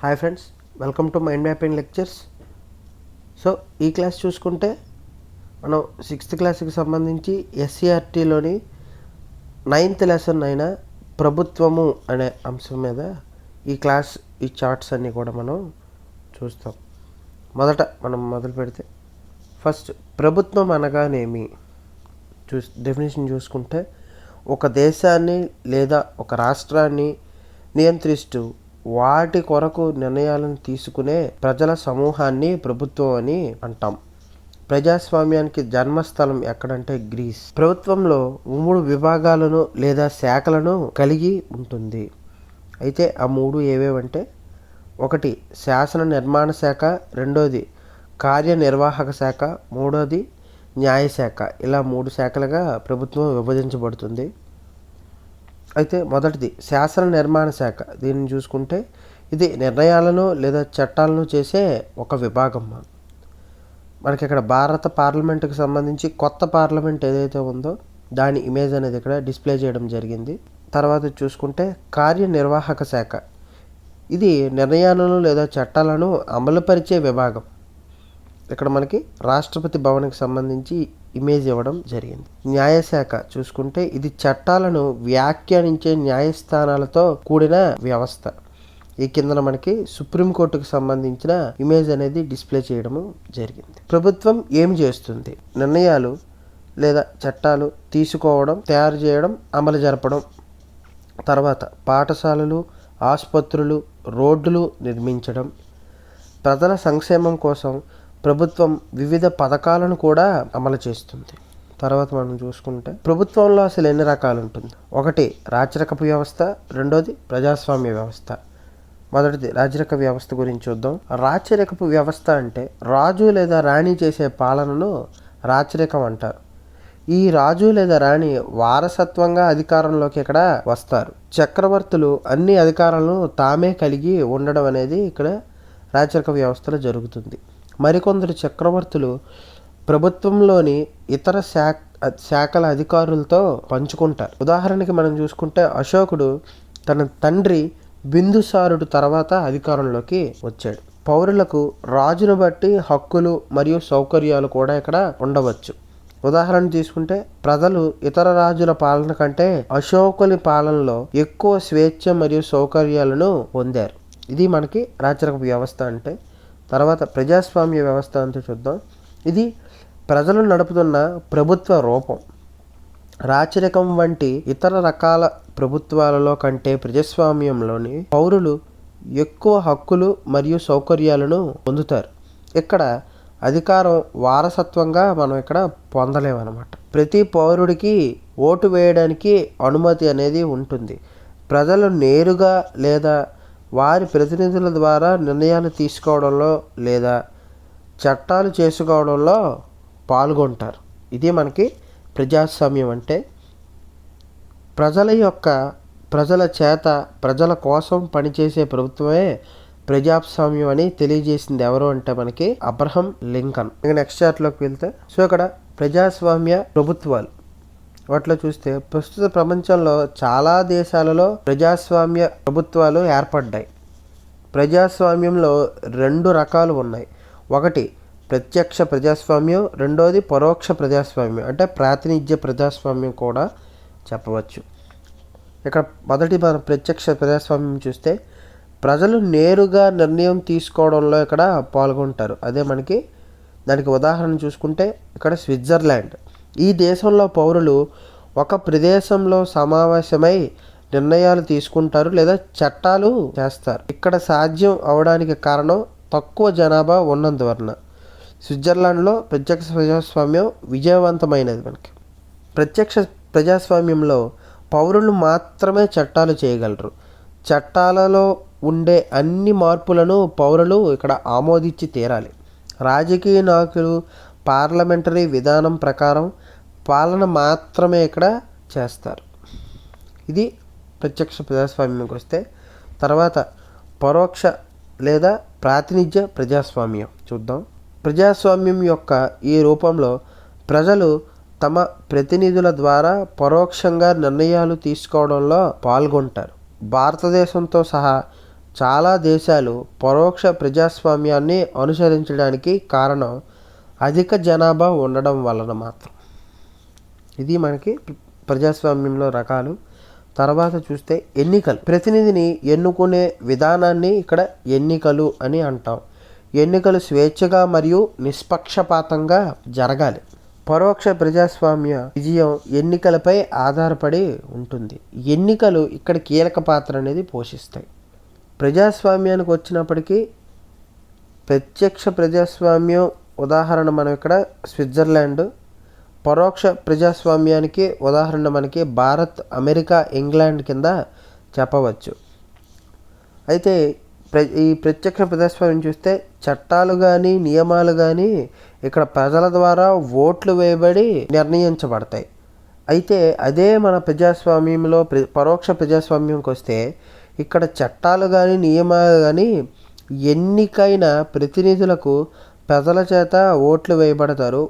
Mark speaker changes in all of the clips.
Speaker 1: Hi friends, welcome to mind mapping lectures. So ఈ class చూసుకుంటే మనం 6th క్లాస్కి సంబంధించి ఎస్సీఆర్టీలోని 9th లెసన్ అయిన ప్రభుత్వము అనే అంశం మీద ఈ చార్ట్స్ అన్నీ కూడా మనం చూస్తాం. మనం మొదలు పెడితే ఫస్ట్ ప్రభుత్వం అనగానేమి డెఫినేషన్ చూసుకుంటే ఒక దేశాన్ని లేదా ఒక రాష్ట్రాన్ని నియంత్రిస్తూ వాటి కొరకు నిర్ణయాలను తీసుకునే ప్రజల సమూహాన్ని ప్రభుత్వం అని అంటాం. ప్రజాస్వామ్యానికి జన్మస్థలం ఎక్కడంటే గ్రీస్. ప్రభుత్వంలో 3 విభాగాలను లేదా శాఖలను కలిగి ఉంటుంది. అయితే ఆ 3 ఏవేవంటే, ఒకటి శాసన నిర్మాణ శాఖ, రెండోది కార్యనిర్వాహక శాఖ, మూడోది న్యాయశాఖ. ఇలా 3 శాఖలుగా ప్రభుత్వం విభజించబడుతుంది. అయితే మొదటిది శాసన నిర్మాణ శాఖ. దీన్ని చూసుకుంటే ఇది నిర్ణయాలను లేదా చట్టాలను చేసే ఒక విభాగం. మనకి ఇక్కడ భారత పార్లమెంటుకి సంబంధించి కొత్త పార్లమెంట్ ఏదైతే ఉందో దాని ఇమేజ్ అనేది ఇక్కడ డిస్ప్లే చేయడం జరిగింది. తర్వాత చూసుకుంటే కార్యనిర్వాహక శాఖ. ఇది నిర్ణయాలను లేదా చట్టాలను అమలుపరిచే విభాగం. ఇక్కడ మనకి రాష్ట్రపతి భవన్కి సంబంధించి ఇమేజ్ ఇవ్వడం జరిగింది. న్యాయశాఖ చూసుకుంటే ఇది చట్టాలను వ్యాఖ్యానించే న్యాయస్థానాలతో కూడిన వ్యవస్థ. ఈ కిందన మనకి సుప్రీంకోర్టుకు సంబంధించిన ఇమేజ్ అనేది డిస్ప్లే చేయడము జరిగింది. ప్రభుత్వం ఏం చేస్తుంది? నిర్ణయాలు లేదా చట్టాలు తీసుకోవడం, తయారు చేయడం, అమలు జరపడం. తర్వాత పాఠశాలలు, ఆసుపత్రులు, రోడ్లు నిర్మించడం. ప్రజల సంక్షేమం కోసం ప్రభుత్వం వివిధ పథకాలను కూడా అమలు చేస్తుంది. తర్వాత మనం చూసుకుంటే ప్రభుత్వంలో అసలు ఎన్ని రకాలు ఉంటుంది? ఒకటి రాచరికపు వ్యవస్థ, రెండోది ప్రజాస్వామ్య వ్యవస్థ. మొదటిది రాచరిక వ్యవస్థ గురించి చూద్దాం. రాచరికపు వ్యవస్థ అంటే రాజు లేదా రాణి చేసే పాలనను రాచరికం అంటారు. ఈ రాజు లేదా రాణి వారసత్వంగా అధికారంలోకి ఇక్కడ వస్తారు. చక్రవర్తులు అన్ని అధికారాలను తామే కలిగి ఉండడం అనేది ఇక్కడ రాచరిక వ్యవస్థలో జరుగుతుంది. మరికొందరు చక్రవర్తులు ప్రభుత్వంలోని ఇతర శాఖల అధికారులతో పంచుకుంటారు. ఉదాహరణకి మనం చూసుకుంటే అశోకుడు తన తండ్రి బిందుసారుడు తర్వాత అధికారంలోకి వచ్చాడు. పౌరులకు రాజును బట్టి హక్కులు మరియు సౌకర్యాలు కూడా ఇక్కడ ఉండవచ్చు. ఉదాహరణ తీసుకుంటే ప్రజలు ఇతర రాజుల పాలన కంటే అశోకుని పాలనలో ఎక్కువ స్వేచ్ఛ మరియు సౌకర్యాలను పొందారు. ఇది మనకి రాచరిక వ్యవస్థ అంటే. తర్వాత ప్రజాస్వామ్య వ్యవస్థ అంతా చూద్దాం. ఇది ప్రజలు నడుపుతున్న ప్రభుత్వ రూపం. రాచరికం వంటి ఇతర రకాల ప్రభుత్వాలలో కంటే ప్రజాస్వామ్యంలోని పౌరులు ఎక్కువ హక్కులు మరియు సౌకర్యాలను పొందుతారు. ఇక్కడ అధికారం వారసత్వంగా మనం ఇక్కడ పొందలేమన్నమాట. ప్రతి పౌరుడికి ఓటు వేయడానికి అనుమతి అనేది ఉంటుంది. ప్రజలు నేరుగా లేదా వారి ప్రతినిధుల ద్వారా నిర్ణయాలు తీసుకోవడంలో లేదా చట్టాలు చేసుకోవడంలో పాల్గొంటారు. ఇది మనకి ప్రజాస్వామ్యం అంటే. ప్రజల చేత ప్రజల కోసం పనిచేసే ప్రభుత్వమే ప్రజాస్వామ్యం అని తెలియజేసింది ఎవరు అంటే మనకి అబ్రహం లింకన్. ఇంకా నెక్స్ట్ చార్ట్లోకి వెళ్తే ఇక్కడ ప్రజాస్వామ్య ప్రభుత్వాలు వాటిలో చూస్తే ప్రస్తుత ప్రపంచంలో చాలా దేశాలలో ప్రజాస్వామ్య ప్రభుత్వాలు ఏర్పడ్డాయి. ప్రజాస్వామ్యంలో 2 రకాలు ఉన్నాయి. ఒకటి ప్రత్యక్ష ప్రజాస్వామ్యం, రెండోది పరోక్ష ప్రజాస్వామ్యం అంటే ప్రాతినిధ్య ప్రజాస్వామ్యం కూడా చెప్పవచ్చు. ఇక్కడ మొదటి మనం ప్రత్యక్ష ప్రజాస్వామ్యం చూస్తే ప్రజలు నేరుగా నిర్ణయం తీసుకోవడంలో ఇక్కడ పాల్గొంటారు. అదే మనకి దానికి ఉదాహరణ చూసుకుంటే ఇక్కడ స్విట్జర్లాండ్. ఈ దేశంలో పౌరులు ఒక ప్రదేశంలో సమావేశమై నిర్ణయాలు తీసుకుంటారు లేదా చట్టాలు చేస్తారు. ఇక్కడ సాధ్యం అవడానికి కారణం తక్కువ జనాభా ఉన్నందువలన. స్విట్జర్లాండ్లో ప్రత్యక్ష ప్రజాస్వామ్యం విజయవంతమైనది. మనకి ప్రత్యక్ష ప్రజాస్వామ్యంలో పౌరులు మాత్రమే చట్టాలు చేయగలరు. చట్టాలలో ఉండే అన్ని మార్పులను పౌరులు ఇక్కడ ఆమోదించి తీరాలి. రాజకీయ నాయకులు పార్లమెంటరీ విధానం ప్రకారం పాలన మాత్రమే ఇక్కడ చేస్తారు. ఇది ప్రత్యక్ష ప్రజాస్వామ్యంకి వస్తే. తర్వాత పరోక్ష లేదా ప్రాతినిధ్య ప్రజాస్వామ్యం చూద్దాం. ప్రజాస్వామ్యం యొక్క ఈ రూపంలో ప్రజలు తమ ప్రతినిధుల ద్వారా పరోక్షంగా నిర్ణయాలు తీసుకోవడంలో పాల్గొంటారు. భారతదేశంతో సహా చాలా దేశాలు పరోక్ష ప్రజాస్వామ్యాన్ని అనుసరించడానికి కారణం అధిక జనాభా ఉండడం వలన మాత్రం. ఇది మనకి ప్రజాస్వామ్యంలో రకాలు. తర్వాత చూస్తే ఎన్నికలు. ప్రతినిధిని ఎన్నుకునే విధానాన్ని ఇక్కడ ఎన్నికలు అని అంటాం. ఎన్నికలు స్వేచ్ఛగా మరియు నిష్పక్షపాతంగా జరగాలి. పరోక్ష ప్రజాస్వామ్య విజయం ఎన్నికలపై ఆధారపడి ఉంటుంది. ఎన్నికలు ఇక్కడ కీలక పాత్ర అనేది పోషిస్తాయి. ప్రజాస్వామ్యానికి వచ్చినప్పటికీ ప్రత్యక్ష ప్రజాస్వామ్యం ఉదాహరణ మనం ఇక్కడ స్విట్జర్లాండ్, పరోక్ష ప్రజాస్వామ్యానికి ఉదాహరణ మనకి భారత్, అమెరికా, ఇంగ్లాండ్ కింద చెప్పవచ్చు. అయితే ఈ ప్రత్యక్ష ప్రజాస్వామ్యం చూస్తే చట్టాలు కానీ నియమాలు కానీ ఇక్కడ ప్రజల ద్వారా ఓట్లు వేయబడి నిర్ణయించబడతాయి. అయితే అదే మన ప్రజాస్వామ్యంలో పరోక్ష ప్రజాస్వామ్యంకి వస్తే ఇక్కడ చట్టాలు కానీ నియమాలు కానీ ఎన్నికైన ప్రతినిధులకు ప్రజల చేత ఓట్లు వేయబడతారు.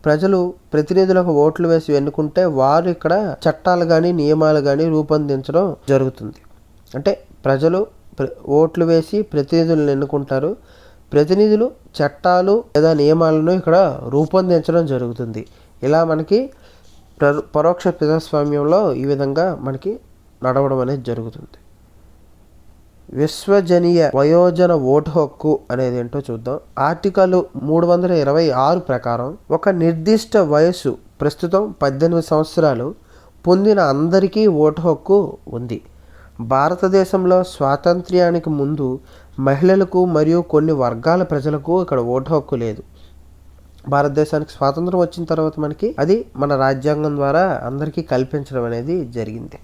Speaker 1: ప్రజలు ప్రతినిధులకు ఓట్లు వేసి ఎన్నుకుంటే వారు ఇక్కడ చట్టాలు కానీ నియమాలు కానీ రూపొందించడం జరుగుతుంది. అంటే ప్రజలు ఓట్లు వేసి ప్రతినిధులను ఎన్నుకుంటారు. ప్రతినిధులు చట్టాలు లేదా నియమాలను ఇక్కడ రూపొందించడం జరుగుతుంది. ఇలా మనకి పరోక్ష ప్రజాస్వామ్యంలో ఈ విధంగా మనకి నడవడం అనేది జరుగుతుంది. విశ్వజనీయ వయోజన ఓటు హక్కు అనేది ఏంటో చూద్దాం. ఆర్టికల్ 326 ప్రకారం ఒక నిర్దిష్ట వయసు, ప్రస్తుతం 18 సంవత్సరాలు పొందిన అందరికీ ఓటు హక్కు ఉంది. భారతదేశంలో స్వాతంత్ర్యానికి ముందు మహిళలకు మరియు కొన్ని వర్గాల ప్రజలకు ఇక్కడ ఓటు హక్కు లేదు. భారతదేశానికి స్వాతంత్రం వచ్చిన తర్వాత మనకి అది మన రాజ్యాంగం ద్వారా అందరికీ కల్పించడం అనేది జరిగింది.